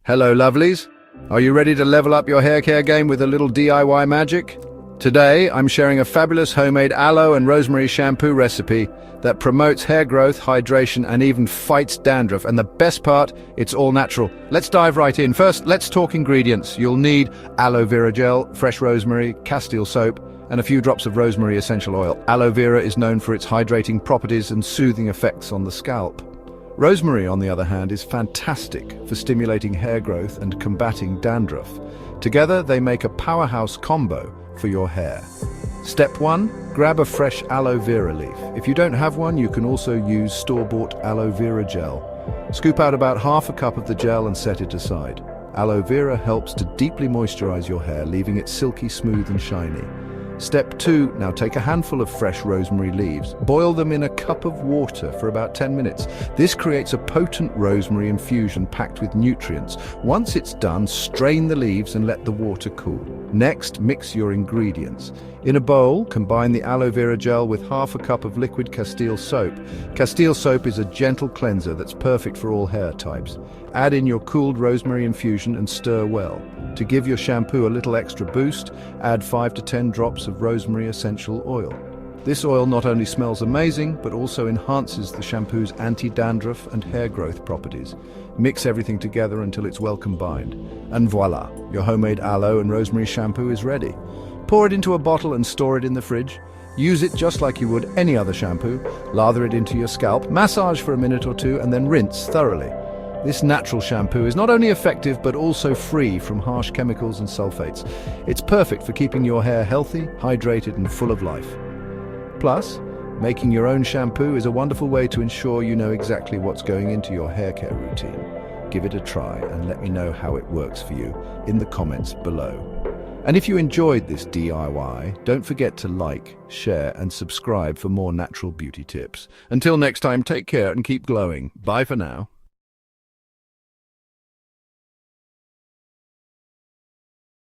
Hello lovelies, are you ready to level up your hair care game with a little DIY magic? Today I'm sharing a fabulous homemade aloe and rosemary shampoo recipe that promotes hair growth, hydration and even fights dandruff, and the best part, it's all natural. Let's dive right in. First, let's talk ingredients. You'll need aloe vera gel, fresh rosemary, castile soap and a few drops of rosemary essential oil. Aloe vera is known for its hydrating properties and soothing effects on the scalp. Rosemary, on the other hand, is fantastic for stimulating hair growth and combating dandruff. Together, they make a powerhouse combo for your hair. Step 1. Grab a fresh aloe vera leaf. If you don't have one, you can also use store-bought aloe vera gel. Scoop out about half a cup of the gel and set it aside. Aloe vera helps to deeply moisturize your hair, leaving it silky smooth and shiny. Step 2. Now take a handful of fresh rosemary leaves. Boil them in a cup of water for about 10 minutes. This creates a potent rosemary infusion packed with nutrients. Once it's done, strain the leaves and let the water cool. Next, mix your ingredients. In a bowl, combine the aloe vera gel with half a cup of liquid castile soap. Castile soap is a gentle cleanser that's perfect for all hair types. Add in your cooled rosemary infusion and stir well. To give your shampoo a little extra boost, add 5 to 10 drops of rosemary essential oil. This oil not only smells amazing, but also enhances the shampoo's anti-dandruff and hair growth properties. Mix everything together until it's well combined. And voila, your homemade aloe and rosemary shampoo is ready. Pour it into a bottle and store it in the fridge. Use it just like you would any other shampoo. Lather it into your scalp, massage for a minute or two, and then rinse thoroughly. This natural shampoo is not only effective but also free from harsh chemicals and sulfates. It's perfect for keeping your hair healthy, hydrated and full of life. Plus, making your own shampoo is a wonderful way to ensure you know exactly what's going into your hair care routine. Give it a try and let me know how it works for you in the comments below. And if you enjoyed this DIY, don't forget to like, share and subscribe for more natural beauty tips. Until next time, take care and keep glowing. Bye for now.